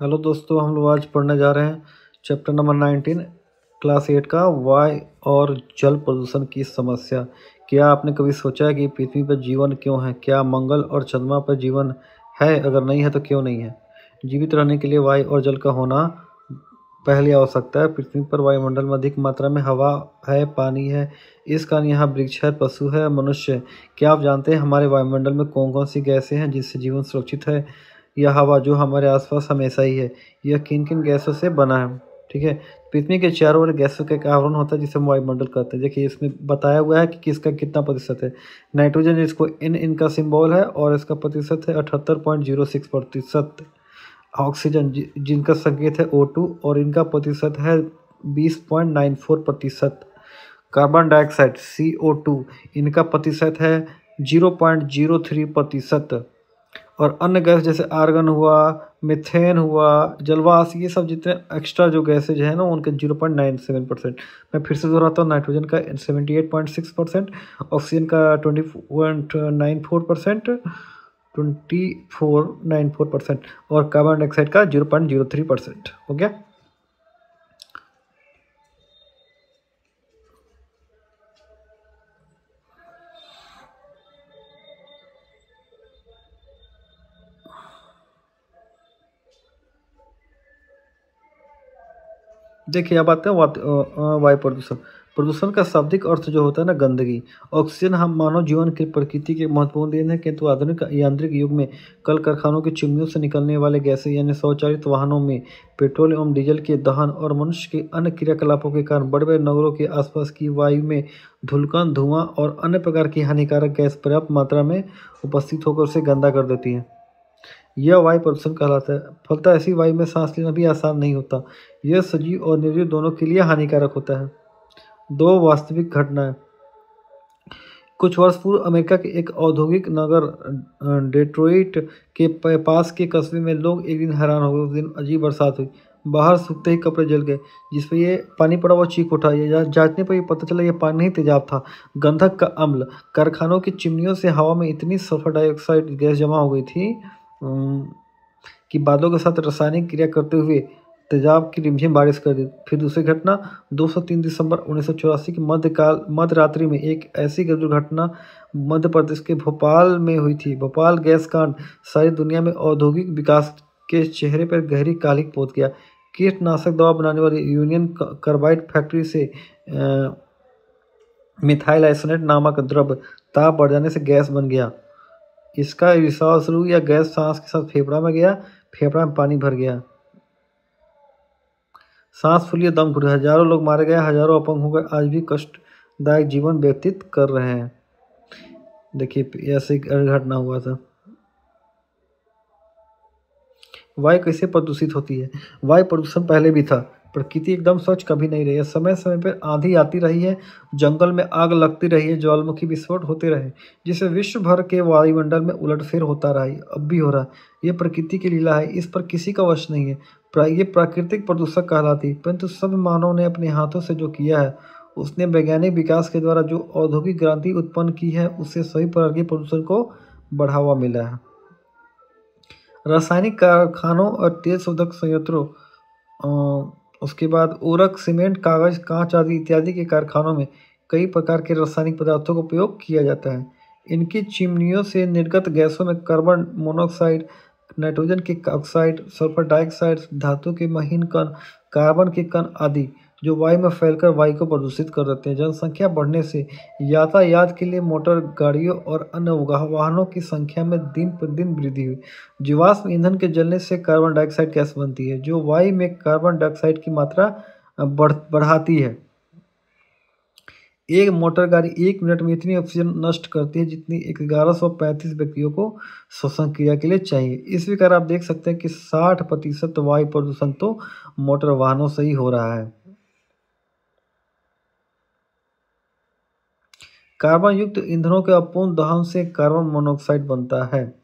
Hello दोस्तों, हम लोग आज पढ़ने जा रहे हैं चैप्टर नंबर 19 क्लास 8 का वायु और जल प्रदूषण की समस्या। क्या आपने कभी सोचा है कि पृथ्वी पर जीवन क्यों है? क्या मंगल और चंद्रमा पर जीवन है? अगर नहीं है तो क्यों नहीं है? जीवित रहने के लिए वायु और जल का होना पहली आवश्यकता है। पृथ्वी पर वायुमंडल में अधिक मात्रा में हवा है, पानी है, इस कारण यहाँ वृक्ष है, पशु है, मनुष्य है। क्या आप जानते हैं हमारे वायुमंडल में कौन कौन सी गैसें हैं जिससे जीवन सुरक्षित है? यह हवा जो हमारे आसपास हमेशा ही है, यह किन किन गैसों से बना है? ठीक है। पृथ्वी के चारों ओर गैसों का एक आवरण होता है जिसे हम वायुमंडल कहते हैं। देखिए, इसमें बताया हुआ है कि किसका कितना प्रतिशत है। नाइट्रोजन, जिसको N का सिंबल है, और इसका प्रतिशत है 78.06%। ऑक्सीजन जिनका संकेत है O2 और इनका प्रतिशत है 20.94%। कार्बन डाइऑक्साइड CO2, इनका प्रतिशत है 0.03%। और अन्य गैस जैसे आर्गन हुआ, मीथेन हुआ, जलवाष्प, ये सब जितने एक्स्ट्रा जो गैसेज हैं ना, उनके 0.97%। मैं फिर से दोहराता हूँ, नाइट्रोजन का 78.6%, ऑक्सीजन का 2494%, और कार्बन डाइऑक्साइड का 0.03%। हो गया। देखिए, अब आते हैं वायु प्रदूषण। प्रदूषण का शाब्दिक अर्थ जो होता है ना, गंदगी। ऑक्सीजन हम मानव जीवन की प्रकृति के महत्वपूर्ण देन है, किंतु आधुनिक यांत्रिक युग में कल कारखानों की चिमनियों से निकलने वाले गैसें यानी स्वचालित वाहनों में पेट्रोल एवं डीजल के दहन और मनुष्य के अन्य क्रियाकलापों के कारण बड़े बड़े नगरों के आसपास की वायु में धूलकण, धुआं और अन्य प्रकार की हानिकारक गैस पर्याप्त मात्रा में उपस्थित होकर उसे गंदा कर देती है। यह वायु प्रदूषण कहलाता है। फलतः ऐसी वायु में सांस लेना भी आसान नहीं होता। यह सजीव और निर्जीव दोनों के लिए हानिकारक होता है। दो वास्तविक घटनाएं। कुछ वर्ष पूर्व अमेरिका के एक औद्योगिक नगर डेट्रॉइट के पास के कस्बे में लोग एक दिन हैरान हो गए। उस दिन अजीब बरसात हुई। बाहर सूखते ही कपड़े जल गए। जिस पर ये पानी पड़ा वो चीख उठा। ये जांचने पर ये पता चला ये पानी नहीं तेजाब था, गंधक का अम्ल। कारखानों की चिमनियों से हवा में इतनी सल्फर डाइऑक्साइड गैस जमा हो गई थी कि बादलों के साथ रासायनिक क्रिया करते हुए तेजाब की रिमझिम बारिश कर दी। फिर दूसरी घटना 203 दिसंबर 1984 की मध्य रात्रि में एक ऐसी दुर्घटना मध्य प्रदेश के भोपाल में हुई थी। भोपाल गैस कांड सारी दुनिया में औद्योगिक विकास के चेहरे पर गहरी कालिक पोत गया। कीटनाशक दवा बनाने वाली यूनियन कार्बाइड फैक्ट्री से मिथाइल आइसोनेट नामक द्रव्य ताप बढ़ जाने से गैस बन गया। इसका रिसाव शुरू या गैस सांस के साथ फेफड़ा में गया, फेफड़ा में पानी भर गया, सांस फूलिए, दम घुटे। हजारों लोग मारे गए, हजारों अपंग हो गए, आज भी कष्टदायक जीवन व्यतीत कर रहे हैं। देखिए, ऐसे घटना हुआ था। वायु कैसे प्रदूषित होती है? वायु प्रदूषण पहले भी था। प्रकृति एकदम स्वच्छ कभी नहीं रही है। समय समय पर आंधी आती रही है, जंगल में आग लगती रही है, ज्वालामुखी विस्फोट होते रहे, जिससे विश्व भर के वायुमंडल में उलटफेर होता रहा है। अब भी हो रहा है। यह प्रकृति की लीला है, इस पर किसी का वश नहीं है। ये प्राकृतिक प्रदूषक कहलाती है। परंतु सब मानव ने अपने हाथों से जो किया है, उसने वैज्ञानिक विकास के द्वारा जो औद्योगिक क्रांति उत्पन्न की है, उससे सभी प्रकार के प्रदूषण को बढ़ावा मिला है। रासायनिक कारखानों और तेल शोधक संयंत्रों, उसके बाद उर्वरक, सीमेंट, कागज, कांच आदि इत्यादि के कारखानों में कई प्रकार के रासायनिक पदार्थों का उपयोग किया जाता है। इनकी चिमनियों से निर्गत गैसों में कार्बन मोनोऑक्साइड, नाइट्रोजन के ऑक्साइड, सल्फर डाइऑक्साइड, धातु के महीन कण, कार्बन के कण आदि जो वायु में फैलकर वायु को प्रदूषित कर देते हैं। जनसंख्या बढ़ने से यातायात के लिए मोटर गाड़ियों और अन्य वाहनों की संख्या में दिन प्रतिदिन वृद्धि हुई। जीवाश्म ईंधन के जलने से कार्बन डाइऑक्साइड गैस बनती है, जो वायु में कार्बन डाइऑक्साइड की मात्रा बढ़ाती है। एक मोटर गाड़ी 1 मिनट में इतनी ऑक्सीजन नष्ट करती है जितनी 1135 व्यक्तियों को श्वसन क्रिया के लिए चाहिए। इस प्रकार आप देख सकते हैं कि 60% वायु प्रदूषण तो मोटर वाहनों से ही हो रहा है। कार्बन युक्त ईंधनों के अपूर्ण दहन से कार्बन मोनोऑक्साइड बनता है,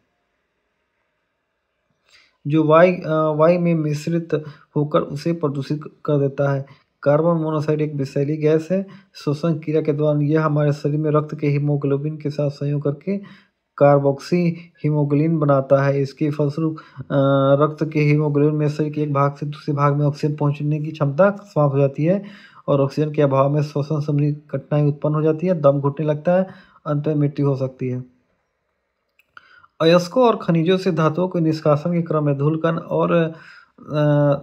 जो वायु में मिश्रित होकर उसे प्रदूषित कर देता है। कार्बन मोनोऑक्साइड एक विषैली गैस है। श्वसन क्रिया के दौरान यह हमारे शरीर में रक्त के हीमोग्लोबिन के साथ संयोग करके कार्बोक्सी हीमोग्लोबिन बनाता है। इसके फलस्वरूप रक्त के हीमोग्लोबिन में शरीर के एक भाग से दूसरे भाग में ऑक्सीजन पहुंचने की क्षमता समाप्त हो जाती है और ऑक्सीजन के अभाव में श्वसन संबंधी कठिनाई उत्पन्न हो जाती है, दम घुटने लगता है, अंत में मृत्यु हो सकती है। अयस्कों और खनिजों से धातुओं के निष्कासन के क्रम में धूलकण और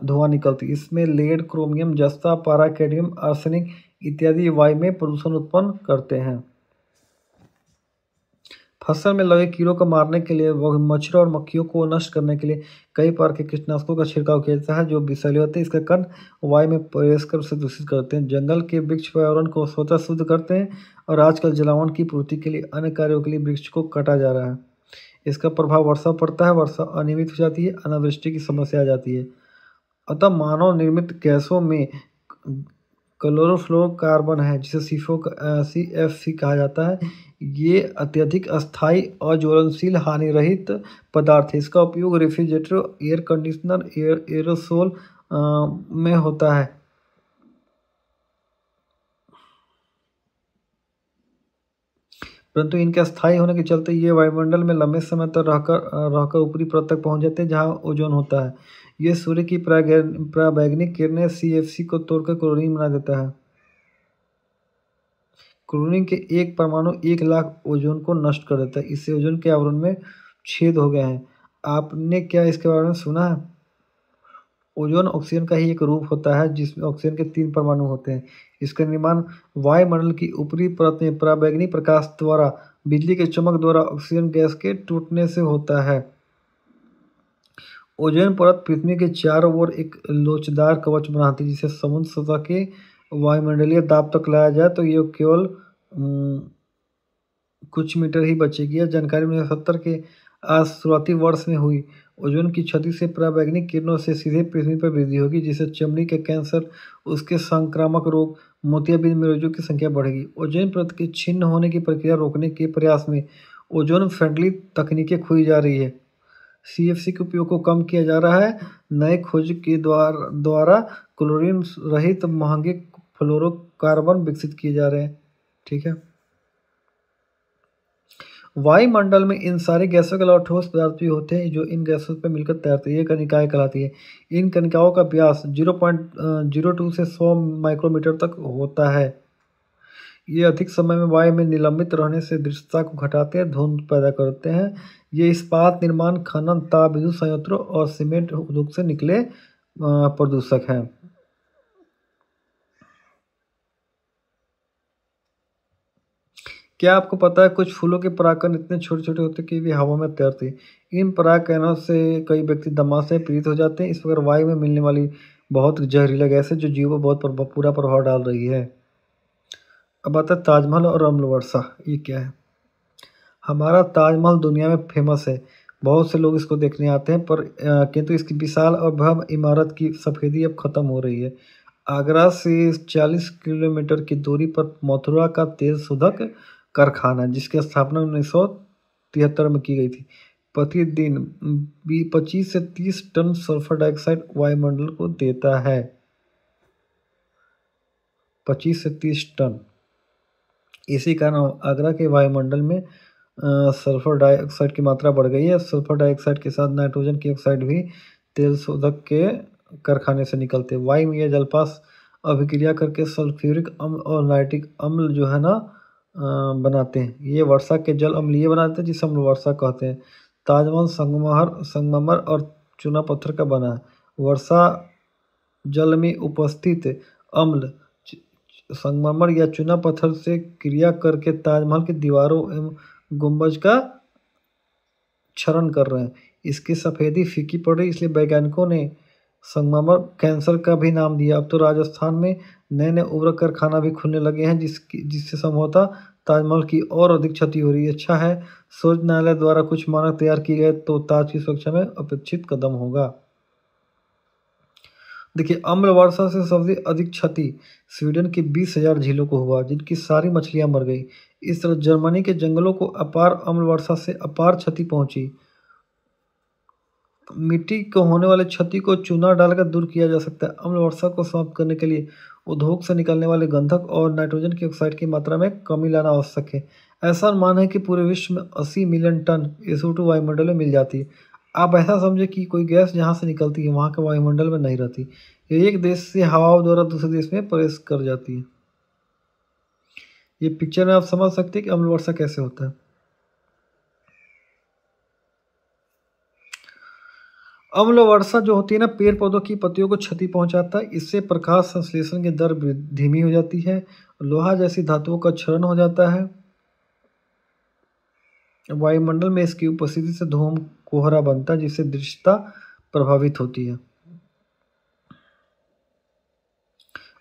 धुआं निकलती है। इसमें लेड, क्रोमियम, जस्ता, पारा, कैडमियम, आर्सेनिक इत्यादि वायु में प्रदूषण उत्पन्न करते हैं। फसल में लगे कीड़ों को मारने के लिए व मच्छरों और मक्खियों को नष्ट करने के लिए कई प्रकार के कीटनाशकों का छिड़काव किया जाता है जो विषैले होते हैं। इसके कण वायु में प्रवेश कर उसे दूषित करते हैं। जंगल के वृक्ष पर्यावरण को स्वतः शुद्ध करते हैं और आजकल जलावन की पूर्ति के लिए अन्य कार्यों के लिए वृक्ष को काटा जा रहा है। इसका प्रभाव वर्षा पड़ता है, वर्षा अनियमित हो जाती है, अनावृष्टि की समस्या आ जाती है। अतः मानव निर्मित गैसों में क्लोरोफ्लोरोकार्बन है जिसे CFC कहा जाता है। ये अत्यधिक अस्थायी अज्वलनशील हानि रहित पदार्थ है। इसका उपयोग रेफ्रिजरेटर, एयर कंडीशनर, एरोसोल में होता है। परंतु इनके अस्थायी होने के चलते ये वायुमंडल में लंबे समय तक रहकर ऊपरी परत तक पहुंच जाते हैं जहां ओजोन होता है। ये सूर्य की पराबैंगनी किरणें CFC को तोड़कर क्लोरीन बना देता है। क्लोरीन के एक परमाणु 1,00,000 ओजोन को नष्ट कर देता है। इससे ओजोन के आवरण में छेद हो गए हैं। आपने क्या इसके बारे में सुना है? ओजोन ऑक्सीजन का ही एक रूप होता है जिसमें ऑक्सीजन के 3 परमाणु होते हैं। इसका निर्माण वायुमंडल की ऊपरी परत में पराबैंगनी प्रकाश द्वारा बिजली के चमक द्वारा ऑक्सीजन गैस के टूटने से होता है। ओजोन परत पृथ्वी के चारों ओर एक लोचदार कवच बनाती है जिसे समुद्र सतह के वायुमंडलीय दाब तक लाया जाए तो ये केवल कुछ मीटर ही बचेगी। यह जानकारी 1970 के शुरुआती वर्ष में हुई। ओजोन की क्षति से पराबैंगनी किरणों से सीधे पृथ्वी पर वृद्धि होगी जिससे चमड़ी के कैंसर, उसके संक्रामक रोग, मोतियाबिंद में रोगियों की संख्या बढ़ेगी। ओजोन परत के छिन्न होने की प्रक्रिया रोकने के प्रयास में ओजोन फ्रेंडली तकनीकें खोजी जा रही है। CFC के उपयोग को कम किया जा रहा है। नए खोज के द्वारा क्लोरीन रहित महंगे फ्लोरोकार्बन विकसित किए जा रहे हैं। ठीक है। वायुमंडल में इन सारी गैसों के अलावा ठोस पदार्थ भी होते हैं जो इन गैसों पर मिलकर तैरते हैं। ये कणिकाएं कहलाती है। इन कणिकाओं का व्यास 0.02 से 100 माइक्रोमीटर तक होता है। ये अधिक समय में वायु में निलंबित रहने से दृश्यता को घटाते हैं, धुंध पैदा करते हैं। ये इस्पात निर्माण, खनन, ताप विद्युत संयंत्रों और सीमेंट उद्योग से निकले प्रदूषक हैं। क्या आपको पता है कुछ फूलों के परागकण इतने छोटे छोटे होते हैं कि वे हवा में तैरते हैं। इन परागकणों से कई व्यक्ति दमा से पीड़ित हो जाते हैं। इस प्रकार वायु में मिलने वाली बहुत जहरीला गैस है जो जीवों पर बहुत पूरा प्रभाव डाल रही है। अब आता है ताजमहल और अम्ल वर्षा। ये क्या है? हमारा ताजमहल दुनिया में फेमस है। बहुत से लोग इसको देखने आते हैं पर किंतु इसकी विशाल और भव्य इमारत की सफेदी अब खत्म हो रही है। आगरा से 40 किलोमीटर की दूरी पर मथुरा का तेल शोधक कारखाना जिसकी स्थापना 1973 में की गई थी, प्रतिदिन 25 से 30 टन सल्फर डाइऑक्साइड वायुमंडल को देता है। 25 से 30 टन। इसी कारण आगरा के वायुमंडल में सल्फर डाइऑक्साइड की मात्रा बढ़ गई है। सल्फर डाइऑक्साइड के साथ नाइट्रोजन की ऑक्साइड भी तेल शोधक के कारखाने से निकलते हैं। वायु में यह जलपास अभिक्रिया करके सल्फ्यूरिक अम्ल और नाइट्रिक अम्ल जो है ना बनाते हैं। ये वर्षा के जल अम्लीय बनाते हैं जिसे हम वर्षा कहते हैं। ताजमहल संगमरमर और चूना पत्थर का बना है। वर्षा जल में उपस्थित अम्ल संगमरमर या चूना पत्थर से क्रिया करके ताजमहल की दीवारों एवं गुंबज का क्षरण कर रहे हैं। इसकी सफेदी फीकी पड़ रही, इसलिए वैज्ञानिकों ने संगमरमर कैंसर का भी नाम दिया। अब तो राजस्थान में नए नए उर्वरक कारखाना भी खुलने लगे हैं जिससे संभवतः ताजमहल की और अधिक क्षति हो रही है। अच्छा है, सर्वोच्च न्यायालय द्वारा कुछ मानक तैयार किए गए तो ताज की सुरक्षा में अपेक्षित कदम होगा। देखिए, अम्ल वर्षा से सबसे अधिक क्षति स्वीडन की 20,000 झीलों को हुआ जिनकी सारी मछलियां मर गई। इस तरह जर्मनी के जंगलों को अपार अम्ल वर्षा से अपार क्षति पहुंची। मिट्टी को होने वाले क्षति को चूना डालकर दूर किया जा सकता है। अम्ल वर्षा को समाप्त करने के लिए उद्योग से निकलने वाले गंधक और नाइट्रोजन की ऑक्साइड की मात्रा में कमी लाना आवश्यक है। ऐसा अनुमान है कि पूरे विश्व में 80 मिलियन टन SO2 वायुमंडल में मिल जाती है। आप ऐसा समझे कि कोई गैस जहाँ से निकलती है वहाँ के वायुमंडल में नहीं रहती, ये एक देश से हवाओं द्वारा दूसरे देश में प्रवेश कर जाती है। ये पिक्चर में आप समझ सकते हैं कि अम्ल वर्षा कैसे होता है। अम्ल वर्षा जो होती है ना, पेड़ पौधों की पत्तियों को क्षति पहुंचाता है। इससे प्रकाश संश्लेषण की दर धीमी हो जाती है, लोहा जैसी धातुओं का क्षरण हो जाता है। वायुमंडल में इसकी उपस्थिति से धूम कोहरा बनता है, जिससे दृश्यता प्रभावित होती है।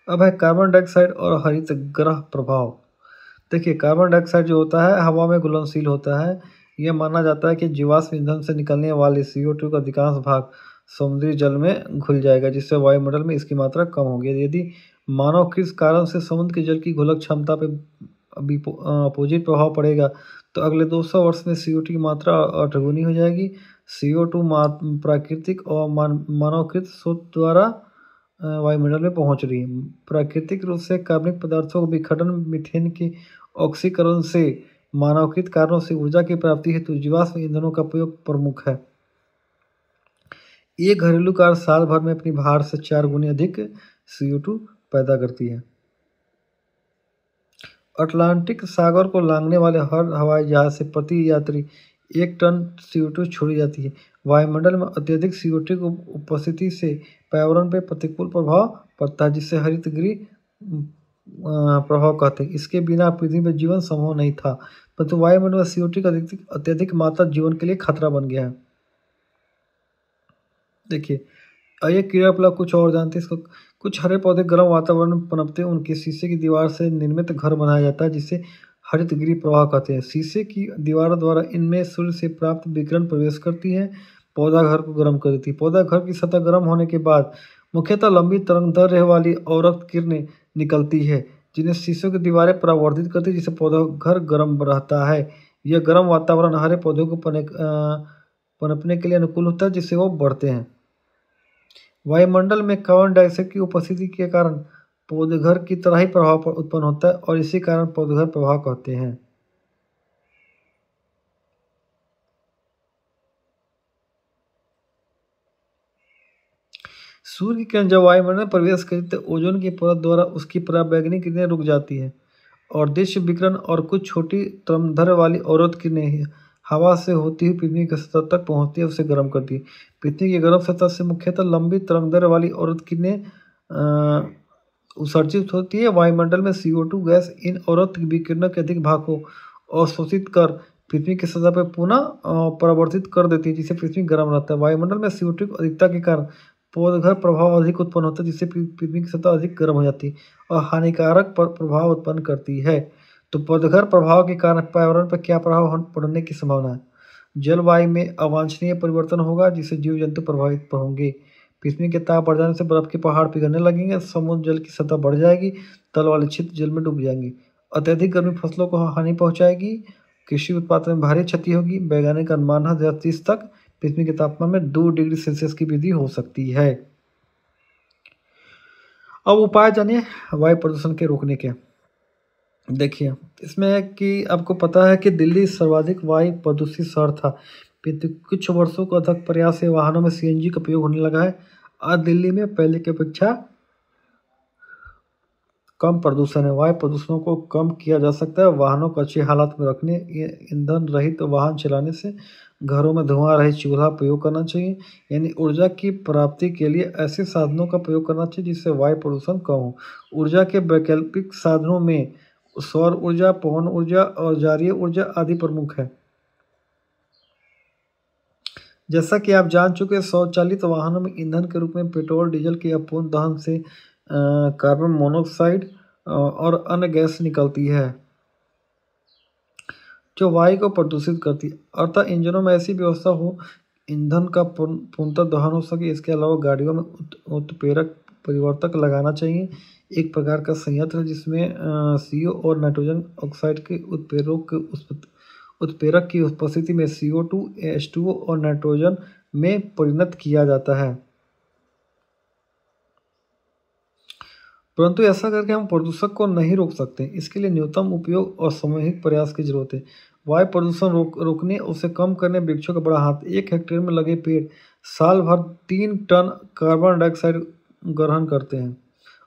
अब है कार्बन डाइऑक्साइड और हरित ग्रह प्रभाव। देखिए, कार्बन डाइऑक्साइड जो होता है हवा में घुलनशील होता है। यह माना जाता है कि जीवाश्म ईंधन से निकलने वाले CO2 का अधिकांश भाग समुद्री जल में घुल जाएगा, जिससे वायुमंडल में इसकी मात्रा कम होगी। यदि मानव किस कारण से समुद्र के जल की घुलक क्षमता पर अपोजिट प्रभाव पड़ेगा, तो अगले 200 वर्ष में CO2 की मात्रा 8 गुनी हो जाएगी। CO2 प्राकृतिक और मानवकृत स्रोत द्वारा वायुमंडल में पहुंच रही है। प्राकृतिक रूप से कार्बनिक पदार्थों के विघटन, मीथेन के ऑक्सीकरण से मानवकृत कारणों से ऊर्जा की प्राप्ति हेतु जीवाश्म ईंधनों का प्रयोग प्रमुख है। ये घरेलू कार साल भर में अपनी भार से 4 गुनी अधिक CO2 पैदा करती है। अटलांटिक सागर को लांघने वाले हर हवाई जहाज से प्रति यात्री 1 टन CO2 छोड़ी जाती है। वायुमंडल में अत्यधिक CO2 की उपस्थिति से पर्यावरण पर प्रतिकूल प्रभाव पड़ता है, जिससे हरितगृह प्रभाव कहते हैं। इसके बिना पृथ्वी पर जीवन संभव नहीं था, परंतु वायुमंडल में CO2 का अत्यधिक मात्रा जीवन के लिए खतरा बन गया है। देखिए, आइए क्रियाकलाप कुछ और जानते हैं इसको। कुछ हरे पौधे गर्म वातावरण में पनपते हैं, उनके शीशे की दीवार से निर्मित घर बनाया जाता है, जिसे हरितगृह प्रवाह कहते हैं। शीशे की दीवार द्वारा इनमें सूर्य से प्राप्त विकिरण प्रवेश करती है, पौधा घर को गर्म कर देती है। पौधा घर की सतह गर्म होने के बाद मुख्यतः लंबी तरंगदैर्घ्य वाली अवरक्त किरणें निकलती है, जिन्हें शीशों की दीवारें परावर्तित करती है, जिससे पौधा घर गर्म रहता है। यह गर्म वातावरण हरे पौधों को पनपने के लिए अनुकूल होता है, जिससे वो बढ़ते हैं। वायुमंडल में कार्बन डाइऑक्साइड की उपस्थिति के कारण पौधेघर की तरह ही प्रभाव उत्पन्न होता है, और इसी कारण पौधेघर प्रभाव कहते हैं। सूर्य की किरण जब वायुमंडल में प्रवेश करती है, तो ओजोन की परत द्वारा उसकी पराबैंगनी किरणें रुक जाती है, और दृश्य विकिरण और कुछ छोटी तरंगदैर्घ्य वाली अवरोध किरणें हवा से होती हुई पृथ्वी की सतह तक पहुंचती है, उसे गर्म करती है। पृथ्वी की गर्म सतह से मुख्यतः लंबी तरंगदैर्घ्य वाली अवरोध किरणें उत्सर्जित होती है। वायुमंडल में CO2 गैस इन अवरोध विकिरणों के अधिक भाग को अवशोषित कर पृथ्वी की सतह पर पुनः परावर्तित कर देती है, जिससे पृथ्वी गर्म रहता है। वायुमंडल में CO2 की अधिकता के कारण पौधघर प्रभाव अधिक उत्पन्न होता है, जिससे पृथ्वी की सतह अधिक गर्म हो जाती है और हानिकारक प्रभाव उत्पन्न करती है। तो पौधघर प्रभाव के कारण पर्यावरण पर क्या प्रभाव पड़ने की संभावना है? जलवायु में अवांछनीय परिवर्तन होगा, जिससे जीव जंतु प्रभावित होंगे। पृथ्वी के ताप बढ़ जाने से बर्फ के पहाड़ पिघलने लगेंगे, समुद्र जल की सतह बढ़ जाएगी, तल वाले क्षेत्र जल में डूब जाएंगे। अत्यधिक गर्मी फसलों को हानि पहुंचाएगी, कृषि उत्पादन में भारी क्षति होगी। वैज्ञानिक अनुमान है 2030 तक पृथ्वी के तापमान में 2 डिग्री सेल्सियस की वृद्धि हो सकती है। अब उपाय जानिए वायु प्रदूषण के रोकने के। देखिए, इसमें कि आपको पता है कि दिल्ली सर्वाधिक वायु प्रदूषित शहर था। कुछ वर्षों का अथक प्रयास से वाहनों में CNG का प्रयोग होने लगा है। आज दिल्ली में पहले की अपेक्षा कम प्रदूषण है। वायु प्रदूषणों को कम किया जा सकता है वाहनों को अच्छी हालत में रखने, ईंधन रहित वाहन चलाने से, घरों में धुआं रहित चूल्हा प्रयोग करना चाहिए। यानी ऊर्जा की प्राप्ति के लिए ऐसे साधनों का प्रयोग करना चाहिए जिससे वायु प्रदूषण कम हो। ऊर्जा के वैकल्पिक साधनों में सौर ऊर्जा, पवन ऊर्जा और जारीय ऊर्जा आदि प्रमुख है। जैसा कि आप जान चुके, स्वचालित वाहनों में ईंधन के रूप में पेट्रोल, डीजल के अपूर्ण दहन से कार्बन मोनोऑक्साइड और अन्य गैस निकलती है जो वायु को प्रदूषित करती है। अतः इंजनों में ऐसी व्यवस्था हो ईंधन का पूर्णतः दहन हो सके। इसके अलावा गाड़ियों में उत्प्रेरक परिवर्तक लगाना चाहिए, एक प्रकार का संयंत्र जिसमें CO और नाइट्रोजन ऑक्साइड के उत्प्रेरक की उपस्थिति में CO2, H2O और नाइट्रोजन में परिणत किया जाता है। परंतु ऐसा करके हम प्रदूषक को नहीं रोक सकते। इसके लिए न्यूनतम उपयोग और सामूहिक प्रयास की जरूरत है। वायु प्रदूषण रोकने, उसे कम करने वृक्षों का बड़ा हाथ। 1 हेक्टेयर में लगे पेड़ साल भर 3 टन कार्बन डाइऑक्साइड ग्रहण करते हैं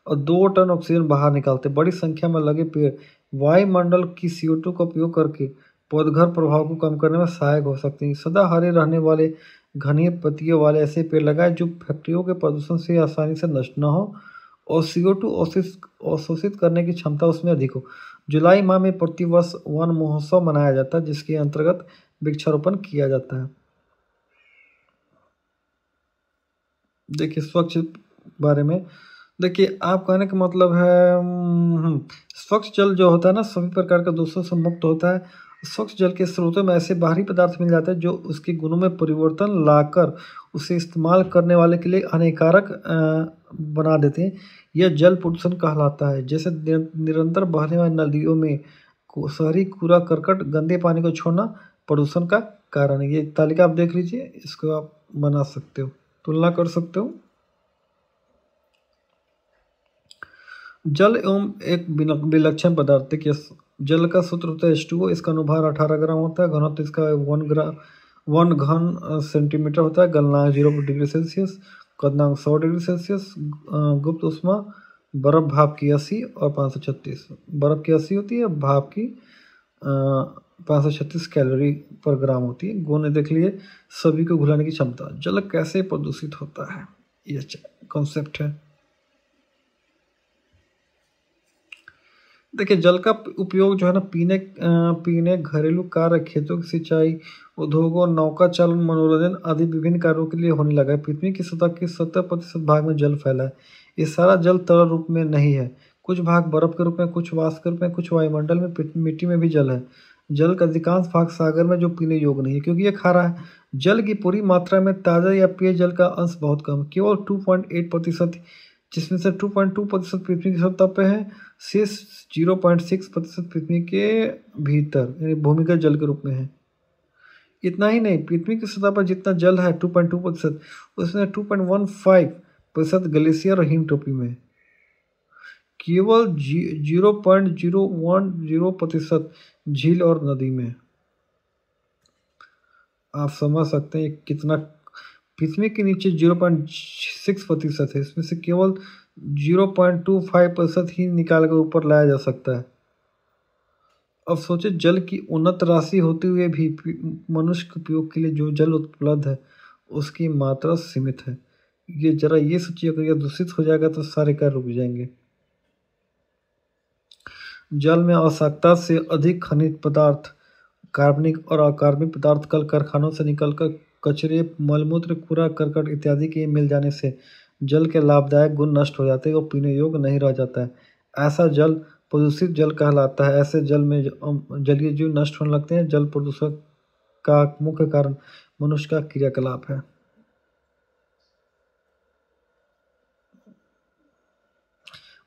और 2 टन ऑक्सीजन बाहर निकालते हैं। बड़ी संख्या में लगे पेड़ वायुमंडल की CO2 का उपयोग करके पौधघर प्रभाव को कम करने में सहायक हो सकते हैं। सदा हरे रहने वाले घनी पत्तियों वाले ऐसे पेड़ लगाएं जो फैक्ट्रियों के प्रदूषण से आसानी से नष्ट न हो और CO2 अवशोषित करने की क्षमता उसमें अधिक हो। जुलाई माह में प्रतिवर्ष वन महोत्सव मनाया जाता है, जिसके अंतर्गत वृक्षारोपण किया जाता है। देखिए स्वच्छ बारे में, देखिए आप कहने का मतलब है स्वच्छ जल जो होता है ना, सभी प्रकार के दोषों से मुक्त होता है। स्वच्छ जल के स्रोतों में ऐसे बाहरी पदार्थ मिल जाते हैं जो उसके गुणों में परिवर्तन लाकर उसे इस्तेमाल करने वाले के लिए हानिकारक बना देते हैं। यह जल प्रदूषण कहलाता है। जैसे निरंतर बहने वाली नदियों में शहरी कूड़ा करकट गंदे पानी को छोड़ना प्रदूषण का कारण है। ये तालिका आप देख लीजिए, इसको आप बना सकते हो, तुलना कर सकते हो। जल एवं एक विलक्षण पदार्थ। देखिए जल का सूत्र होता है H2O। इसका अनुभार 18 ग्राम होता है। घनत्व इसका 1 घन सेंटीमीटर होता है। गलनांक 0 डिग्री सेल्सियस। क्वथनांक 100 डिग्री सेल्सियस। गुप्त उष्मा बर्फ भाप की 80 और 536। बर्फ की 80 होती है, भाप की 536 कैलोरी पर ग्राम होती है। गुण देख लिए, सभी को घुलाने की क्षमता। जल कैसे प्रदूषित होता है, ये कॉन्सेप्ट है। देखिए जल का उपयोग जो है ना पीने, घरेलू कार्य, खेतों की सिंचाई, उद्योगों, नौका चालन, मनोरंजन आदि विभिन्न कार्यों के लिए होने लगा है। पृथ्वी की सतह के 70% भाग में जल फैला है। ये सारा जल तरल रूप में नहीं है। कुछ भाग बर्फ के रूप में, कुछ वाष्प के रूप में, कुछ वायुमंडल में, मिट्टी में भी जल है। जल का अधिकांश भाग सागर में जो पीने योग्य नहीं है, क्योंकि ये खारा है। जल की पूरी मात्रा में ताज़ा या पेय जल का अंश बहुत कम, केवल 2.8%, जिसमें से 2.2% पृथ्वी की सतह पे है। शेष 0.6% पृथ्वी के भीतर यानी भूमिगत जल के रूप में है। इतना ही नहीं, पृथ्वी की सतह पर जितना जल है 2.2%, उसमें 2.15% ग्लेशियर और हिमटोपी में। केवल 0.010% झील और नदी में। आप समझ सकते हैं कितना। पृथ्वी के नीचे 0.6% है, इसमें से केवल 0.25% ही निकाल कर ऊपर लाया जा सकता है। अब सोचे जल की उन्नत राशि होते हुए भी मनुष्य के उपयोग के लिए जो जल उपलब्ध है उसकी मात्रा सीमित है। ये सोचिए, अगर यह दूषित हो जाएगा तो सारे कार्य रुक जाएंगे। जल में आवश्यकता से अधिक खनिज पदार्थ, कार्बनिक और अकार्बनिक पदार्थ कल कारखानों से निकलकर कचरे, मलमूत्र, कूड़ा करकट इत्यादि के मिल जाने से जल के लाभदायक गुण नष्ट हो जाते हैं और पीने योग्य नहीं रह जाता है। ऐसा जल प्रदूषित जल कहलाता है। ऐसे जल में जलीय जीव नष्ट होने लगते हैं। जल प्रदूषण का मुख्य कारण मनुष्य का क्रियाकलाप है।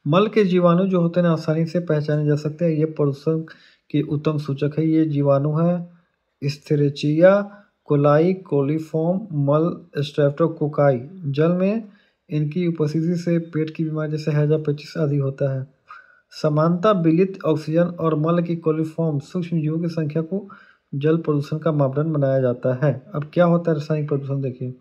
मल के जीवाणु जो होते हैं आसानी से पहचाने जा सकते हैं। ये प्रदूषण के उत्तम सूचक है। ये जीवाणु है स्थिरचिया कोलाई, कोलीफॉर्म, मल, स्ट्रेप्टोकोकाई। जल में इनकी उपस्थिति से पेट की बीमारी जैसे हैजा, पेचिस आदि होता है। समानता विलित ऑक्सीजन और मल की कोलीफॉर्म सूक्ष्म जीवों की संख्या को जल प्रदूषण का मापदंड बनाया जाता है। अब क्या होता है रासायनिक प्रदूषण, देखिए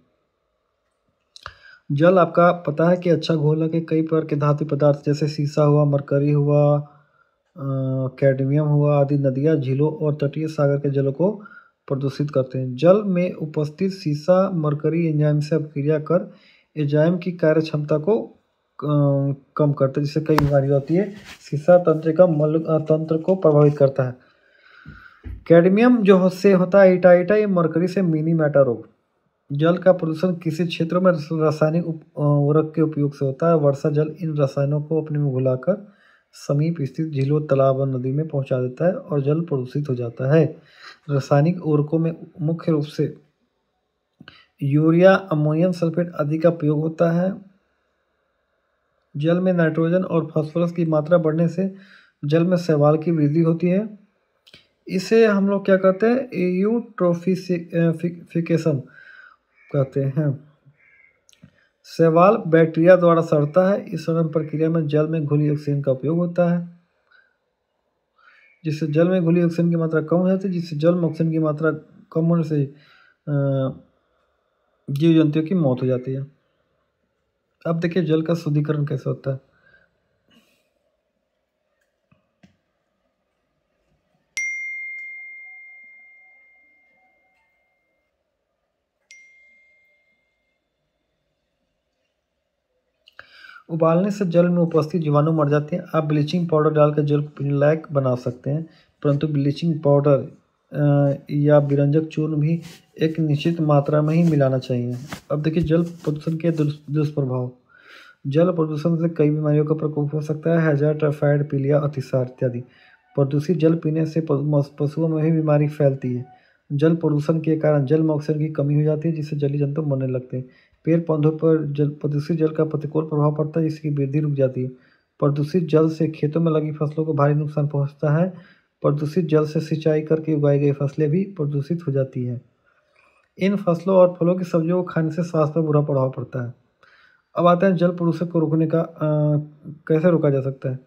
जल आपका पता है कि अच्छा घोलक है। कई प्रकार के धातु पदार्थ जैसे सीसा हुआ, मरकरी हुआ, कैडमियम हुआ आदि नदियाँ, झीलों और तटीय सागर के जलों को प्रदूषित करते हैं। जल में उपस्थित सीसा, मरकरी एंजाइम से अपक्रिया कर एंजाइम की कार्य क्षमता को कम करते हैं, जिससे कई बीमारी होती है। सीसा तंत्रिका मल तंत्र को प्रभावित करता है। कैडमियम जो से होता है इटा, ये मरकरी से मिनी मैटा रोग। जल का प्रदूषण किसी क्षेत्रों में रासायनिक उर्वरक के उपयोग से होता है। वर्षा जल इन रसायनों को अपने में घुलाकर समीप स्थित झीलों, तालाब और नदी में पहुंचा देता है और जल प्रदूषित हो जाता है। रासायनिक उर्वरकों में मुख्य रूप से यूरिया, अमोनियम सल्फेट आदि का प्रयोग होता है। जल में नाइट्रोजन और फास्फोरस की मात्रा बढ़ने से जल में शैवाल की वृद्धि होती है। इसे हम लोग क्या कहते हैं, यूट्रोफिकेशन कहते हैं। शैवाल बैक्टीरिया द्वारा सड़ता है। इस सड़न प्रक्रिया में जल में घुली ऑक्सीजन का उपयोग होता है, जिससे जल में घुली ऑक्सीजन की मात्रा कम हो जाती है, जिससे जल में ऑक्सीजन की मात्रा कम होने से जीव जंतुओं की मौत हो जाती है। अब देखिए जल का शुद्धिकरण कैसे होता है। उबालने से जल में उपस्थित जीवाणु मर जाते हैं। आप ब्लीचिंग पाउडर डालकर जल को पीने लायक बना सकते हैं, परंतु ब्लीचिंग पाउडर या विरंजक चूर्ण भी एक निश्चित मात्रा में ही मिलाना चाहिए। अब देखिए जल प्रदूषण के दुष्प्रभाव। जल प्रदूषण से कई बीमारियों का प्रकोप हो सकता है, हैजा, टाइफाइड, पीलिया, अतिसार इत्यादि। प्रदूषित जल पीने से पशुओं में भी बीमारी फैलती है। जल प्रदूषण के कारण जल में ऑक्सीजन की कमी हो जाती है, जिससे जलीय जंतु मरने लगते हैं। पेड़ पौधों पर जल प्रदूषित जल का प्रतिकूल प्रभाव पड़ता है, जिसकी वृद्धि रुक जाती है। प्रदूषित जल से खेतों में लगी फसलों को भारी नुकसान पहुंचता है। प्रदूषित जल से सिंचाई करके उगाई गई फसलें भी प्रदूषित हो जाती हैं। इन फसलों और फलों की सब्जियों को खाने से स्वास्थ्य पर बुरा प्रभाव पड़ता है। अब आते हैं जल प्रदूषण को रोकने का कैसे रोका जा सकता है।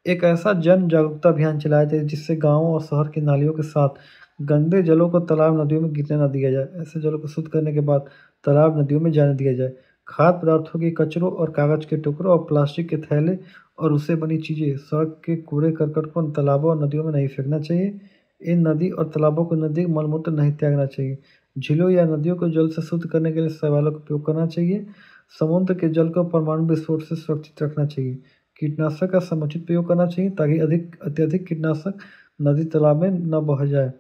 एक ऐसा जन जागरूकता अभियान चलाया जाए जिससे गाँव और शहर की नालियों के साथ गंदे जलों को तालाब नदियों में गिरने न दिया जाए। ऐसे जलों को शुद्ध करने के बाद तालाब नदियों में जाने दिया जाए। खाद्य पदार्थों के कचरों और कागज के टुकड़ों और प्लास्टिक के थैले और उससे बनी चीज़ें सड़क के कूड़े करकट को तालाबों और नदियों में नहीं फेंकना चाहिए। इन नदी और तालाबों के नज़दीक मलमूत्र नहीं त्यागना चाहिए। झीलों या नदियों को जल से शुद्ध करने के लिए शैवालों का उपयोग करना चाहिए। समुद्र के जल को परमाणु विस्फोट से सुरक्षित रखना चाहिए। कीटनाशक का समुचित प्रयोग करना चाहिए ताकि अत्यधिक कीटनाशक नदी तालाब में न बह जाए।